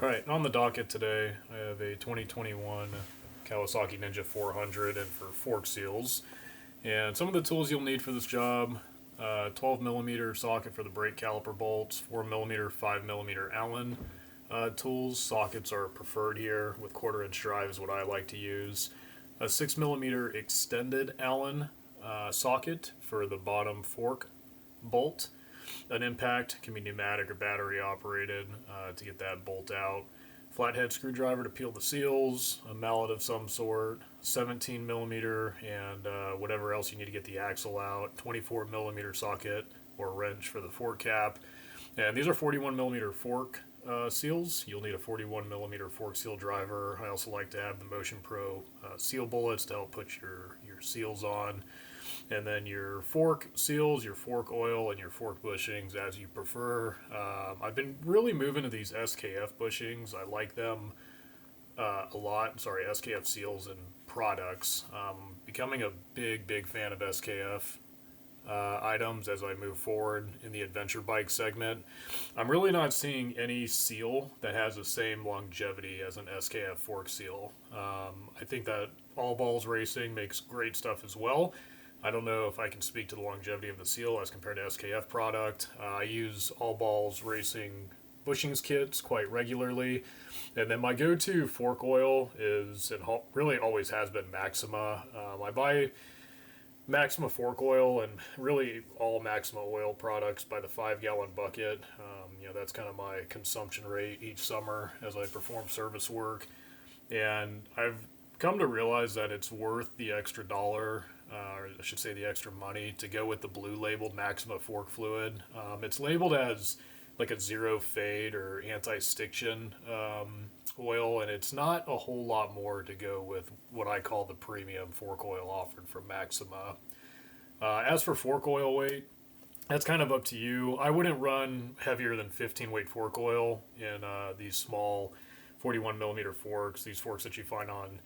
All right, on the docket today, I have a 2021 Kawasaki Ninja 400 and for fork seals. And some of the tools you'll need for this job: 12 millimeter socket for the brake caliper bolts, 4 millimeter, 5 millimeter Allen tools. Sockets are preferred here, with quarter-inch drive is what I like to use. A 6 millimeter extended Allen socket for the bottom fork bolt. An impact can be pneumatic or battery operated to get that bolt out. Flathead screwdriver to peel the seals, a mallet of some sort, 17 millimeter, and whatever else you need to get the axle out. 24 millimeter socket or wrench for the fork cap. And these are 41 millimeter fork seals. You'll need a 41 millimeter fork seal driver. I also like to have the Motion Pro seal bullets to help put your seals on. And then your fork seals, your fork oil, and your fork bushings as you prefer. I've been really moving to these SKF bushings. I like them a lot. Sorry, SKF seals and products. Becoming a big fan of SKF items as I move forward in the adventure bike segment. I'm really not seeing any seal that has the same longevity as an SKF fork seal. I think that All Balls Racing makes great stuff as well. I don't know if I can speak to the longevity of the seal as compared to SKF product. I use All Balls Racing bushings kits quite regularly. And then my go-to fork oil is, and really always has been, Maxima. I buy Maxima fork oil and really all Maxima oil products by the 5 gallon bucket. That's kind of my consumption rate each summer as I perform service work. And I've come to realize that it's worth the extra dollar, or I should say the extra money, to go with the blue labeled Maxima fork fluid. It's labeled as like a zero fade or anti-stiction oil, and it's not a whole lot more to go with what I call the premium fork oil offered from Maxima. As for fork oil weight, that's kind of up to you. I wouldn't run heavier than 15 weight fork oil in these small 41 millimeter forks, these forks that you find on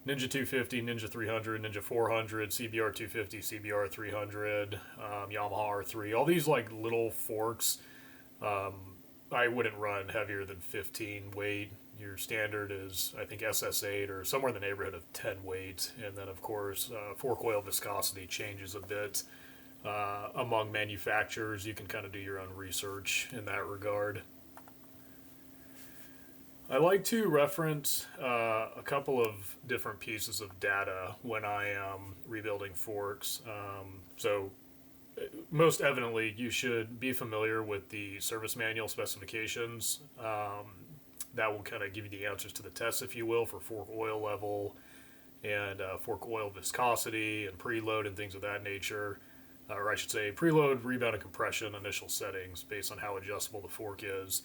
Ninja 250, Ninja 300, Ninja 400, CBR 250, CBR 300, Yamaha R3, all these like little forks. I wouldn't run heavier than 15 weight. Your standard is, I think, SS8 or somewhere in the neighborhood of 10 weight. And then, of course, fork oil viscosity changes a bit among manufacturers. You can kind of do your own research in that regard. I like to reference a couple of different pieces of data when I am rebuilding forks. So most evidently, you should be familiar with the service manual specifications. That will kind of give you the answers to the tests, if you will, for fork oil level and fork oil viscosity and preload and things of that nature. Or I should say preload, rebound, and compression initial settings based on how adjustable the fork is.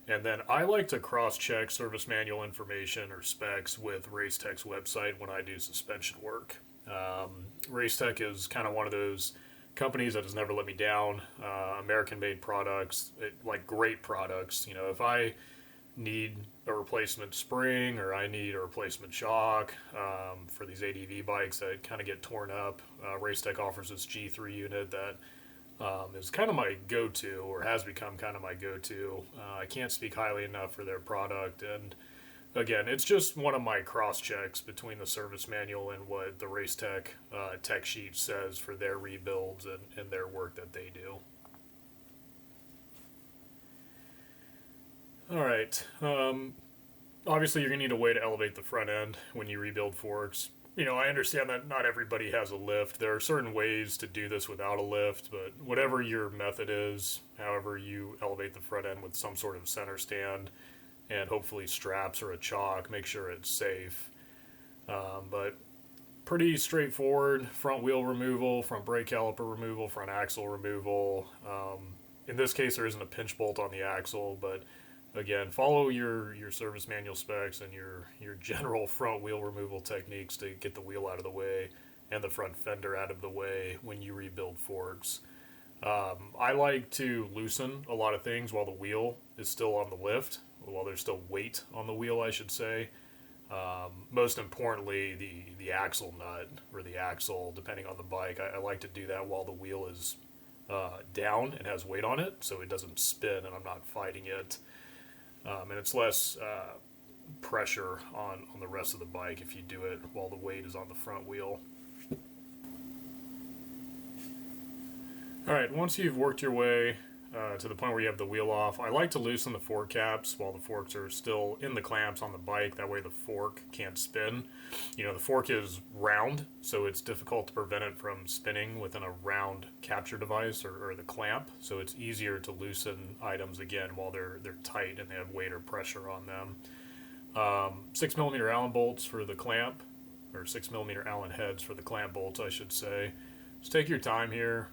And then I like to cross-check service manual information or specs with Racetech's website when I do suspension work. Racetech is kind of one of those companies that has never let me down. American-made products, like great products. If I need a replacement spring or I need a replacement shock for these ADV bikes that kind of get torn up, Racetech offers this G3 unit that is kind of my go-to, or has become kind of my go-to. I can't speak highly enough for their product, and again, it's just one of my cross-checks between the service manual and what the Racetech tech sheet says for their rebuilds and their work that they do. All right. Obviously, you're going to need a way to elevate the front end when you rebuild forks. I understand that not everybody has a lift. There are certain ways to do this without a lift, but whatever your method is, however you elevate the front end with some sort of center stand and hopefully straps or a chock, make sure it's safe. But pretty straightforward: front wheel removal, front brake caliper removal, front axle removal. In this case, there isn't a pinch bolt on the axle, but again, follow your service manual specs and your general front wheel removal techniques to get the wheel out of the way and the front fender out of the way when you rebuild forks. I like to loosen a lot of things while the wheel is still on the lift, while there's still weight on the wheel, I should say. Most importantly, the axle nut or the axle, depending on the bike. I like to do that while the wheel is down and has weight on it, so it doesn't spin and I'm not fighting it. And it's less pressure on the rest of the bike if you do it while the weight is on the front wheel. All right, once you've worked your way to the point where you have the wheel off, I like to loosen the fork caps while the forks are still in the clamps on the bike. That way the fork can't spin. You know, the fork is round, so it's difficult to prevent it from spinning within a round capture device or the clamp. So it's easier to loosen items again while they're tight and they have weight or pressure on them. 6mm Allen bolts for the clamp, or 6mm Allen heads for the clamp bolts, I should say. Just take your time here.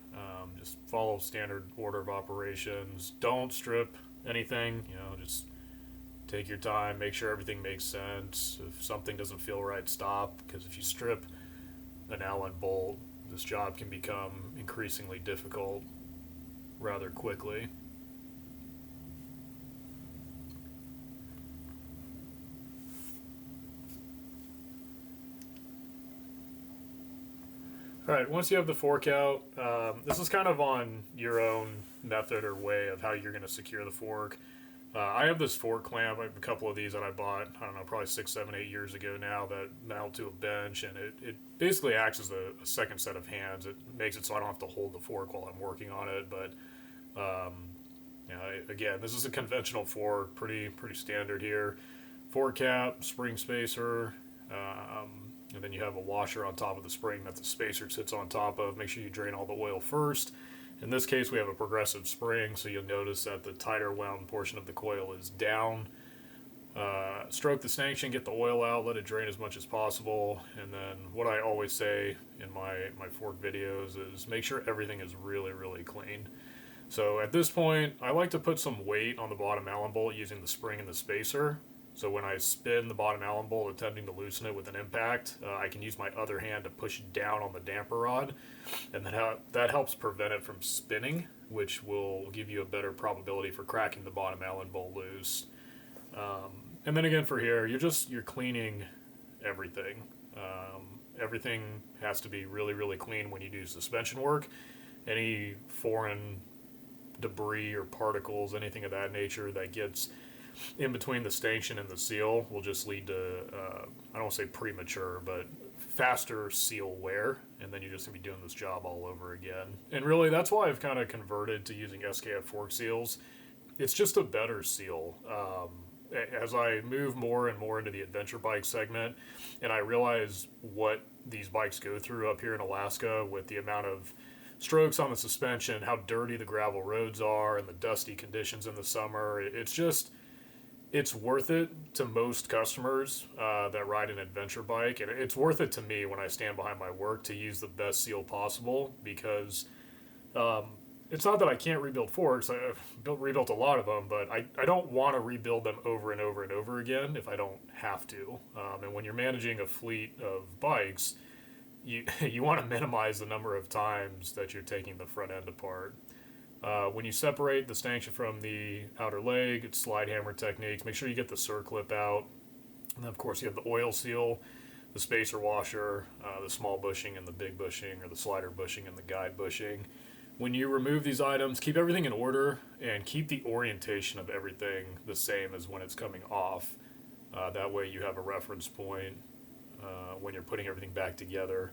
Just follow standard order of operations. Don't strip anything. You know, just take your time. Make sure everything makes sense. If something doesn't feel right, stop. Because if you strip an Allen bolt, this job can become increasingly difficult rather quickly. All right, once you have the fork out, this is kind of on your own method or way of how you're going to secure the fork. I have this fork clamp, I have a couple of these that I bought, I don't know, probably 6, 7, 8 years ago now that mount to a bench, and it basically acts as a second set of hands. It makes it so I don't have to hold the fork while I'm working on it, but you know, again, this is a conventional fork, pretty standard here. Fork cap, spring spacer, and then you have a washer on top of the spring that the spacer sits on top of. Make sure you drain all the oil first. In this case, we have a progressive spring, so you'll notice that the tighter wound portion of the coil is down. Stroke the stanchion, get the oil out, let it drain as much as possible. And then what I always say in my fork videos is make sure everything is really clean. So at this point, I like to put some weight on the bottom Allen bolt using the spring and the spacer. So when I spin the bottom Allen bolt attempting to loosen it with an impact, I can use my other hand to push down on the damper rod, and that helps prevent it from spinning, which will give you a better probability for cracking the bottom Allen bolt loose. And then again for here, you're cleaning everything. Everything has to be really clean when you do suspension work. Any foreign debris or particles, anything of that nature that gets in between the stanchion and the seal will just lead to, I don't want to say premature, but faster seal wear, and then you're just going to be doing this job all over again. And really, that's why I've kind of converted to using SKF fork seals. It's just a better seal. As I move more and more into the adventure bike segment, and I realize what these bikes go through up here in Alaska with the amount of strokes on the suspension, how dirty the gravel roads are, and the dusty conditions in the summer, it's worth it to most customers that ride an adventure bike, and it's worth it to me when I stand behind my work to use the best seal possible, because it's not that I can't rebuild forks. I've rebuilt a lot of them, but I don't want to rebuild them over and over again if I don't have to. And when you're managing a fleet of bikes, you want to minimize the number of times that you're taking the front end apart. When you separate the stanchion from the outer leg, it's slide hammer techniques. Make sure you get the circlip out. And then, of course, you have the oil seal, the spacer washer, the small bushing and the big bushing, or the slider bushing and the guide bushing. When you remove these items, keep everything in order and keep the orientation of everything the same as when it's coming off. That way you have a reference point when you're putting everything back together.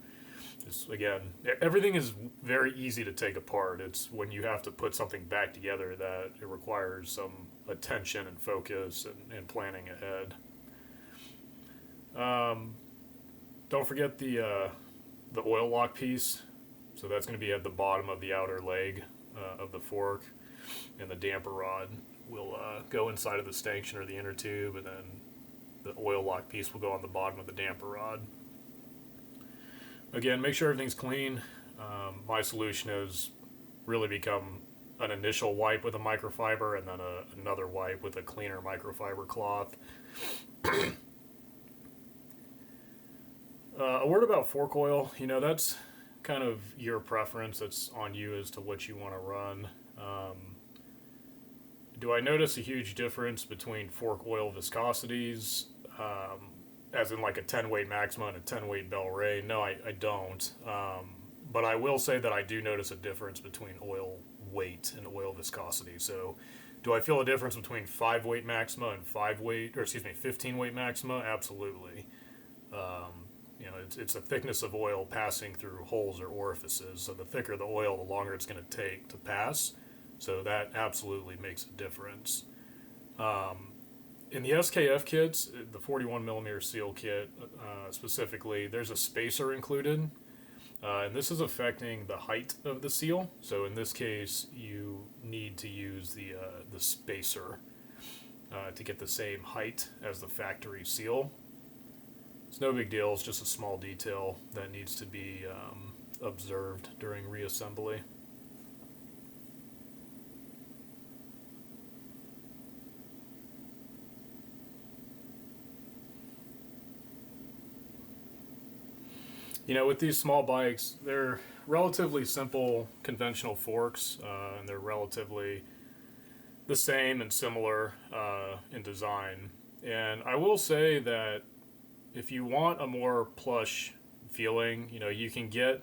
Just, again, everything is very easy to take apart. It's when you have to put something back together that it requires some attention and focus and planning ahead. Don't forget the oil lock piece. So that's going to be at the bottom of the outer leg of the fork, and the damper rod will go inside of the stanchion or the inner tube, and then the oil lock piece will go on the bottom of the damper rod. Again, make sure everything's clean. My solution is really become an initial wipe with a microfiber and then another wipe with a cleaner microfiber cloth. A word about fork oil. You know, that's kind of your preference. It's on you as to what you want to run. Do I notice a huge difference between fork oil viscosities, as in like a 10-weight Maxima and a 10-weight Bel Ray? No, I don't. But I will say that I do notice a difference between oil weight and oil viscosity. So Do I feel a difference between 5 weight Maxima and 15 weight Maxima? Absolutely. You know, it's a thickness of oil passing through holes or orifices. So the thicker the oil, the longer it's going to take to pass. So that absolutely makes a difference. In the SKF kits, the 41 millimeter seal kit specifically, there's a spacer included. And this is affecting the height of the seal. So in this case, you need to use the spacer to get the same height as the factory seal. It's no big deal. It's just a small detail that needs to be observed during reassembly. You know, with these small bikes, they're relatively simple conventional forks, and they're relatively the same and similar in design. And I will say that if you want a more plush feeling, you know, you can get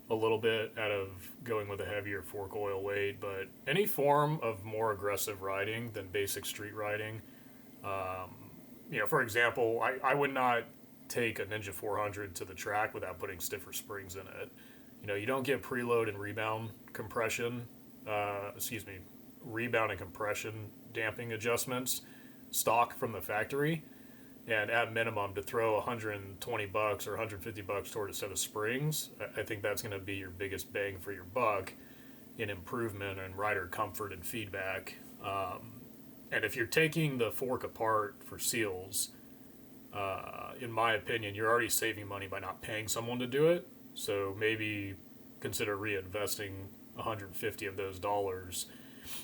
a little bit out of going with a heavier fork oil weight, but any form of more aggressive riding than basic street riding, you know, for example, I would not take a Ninja 400 to the track without putting stiffer springs in it. You know, you don't get preload and rebound compression, rebound and compression damping adjustments stock from the factory. And at minimum, to throw $120 or $150 toward a set of springs, I think that's going to be your biggest bang for your buck in improvement and rider comfort and feedback. And if you're taking the fork apart for seals, in my opinion, you're already saving money by not paying someone to do it. So maybe consider reinvesting 150 of those dollars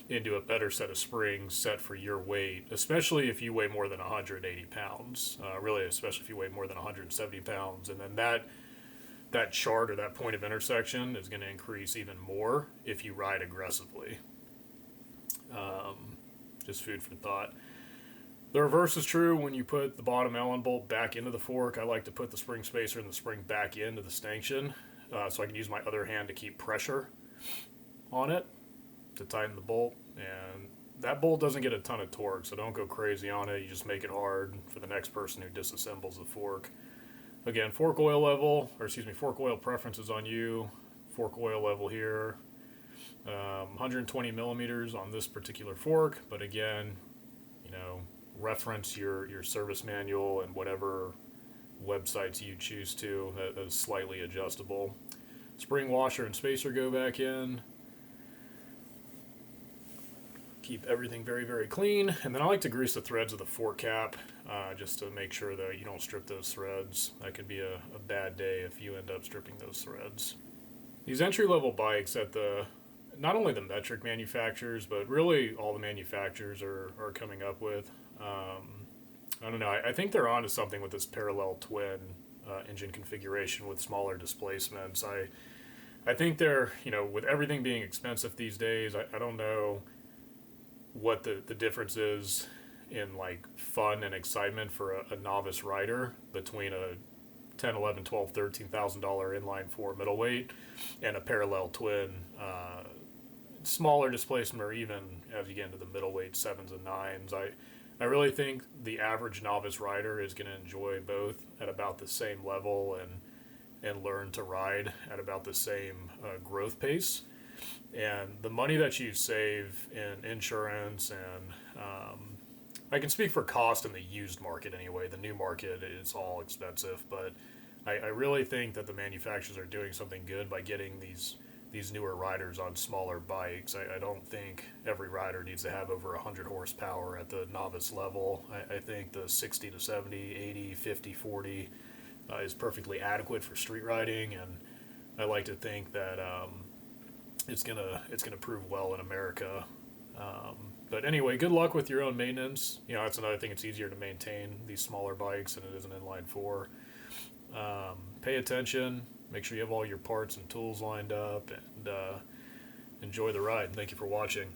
into a better set of springs set for your weight, especially if you weigh more than 180 pounds, really, especially if you weigh more than 170 pounds. And then that chart or that point of intersection is going to increase even more if you ride aggressively. Just food for thought. The reverse is true when you put the bottom Allen bolt back into the fork. I like to put the spring spacer and the spring back into the stanchion so I can use my other hand to keep pressure on it to tighten the bolt. And that bolt doesn't get a ton of torque, so don't go crazy on it. You just make it hard for the next person who disassembles the fork. Again, fork oil preferences on you. Fork oil level here. 120 millimeters on this particular fork, but again, you know, reference your service manual and whatever websites you choose to. That is slightly adjustable. Spring washer and spacer go back in. Keep everything very, very clean. And then I like to grease the threads of the fork cap just to make sure that you don't strip those threads. That could be a bad day if you end up stripping those threads. These entry-level bikes at not only the metric manufacturers, but really all the manufacturers are coming up with. I don't know. I think they're onto something with this parallel twin engine configuration with smaller displacements. I think they're, you know, with everything being expensive these days, I don't know what the difference is in like fun and excitement for a novice rider between a $10, $11, $12, $13,000 inline four middleweight and a parallel twin smaller displacement, or even as you get into the middleweight 7s and 9s. I really think the average novice rider is going to enjoy both at about the same level and learn to ride at about the same growth pace. And the money that you save in insurance and I can speak for cost in the used market anyway. The new market is all expensive, but I really think that the manufacturers are doing something good by getting these newer riders on smaller bikes. I don't think every rider needs to have over 100 horsepower at the novice level. I think the 60 to 70, 80, 50, 40 is perfectly adequate for street riding, and I like to think that it's gonna prove well in America. But anyway, good luck with your own maintenance. You know, that's another thing. It's easier to maintain these smaller bikes than it is an inline four. Pay attention. Make sure you have all your parts and tools lined up, and enjoy the ride. Thank you for watching.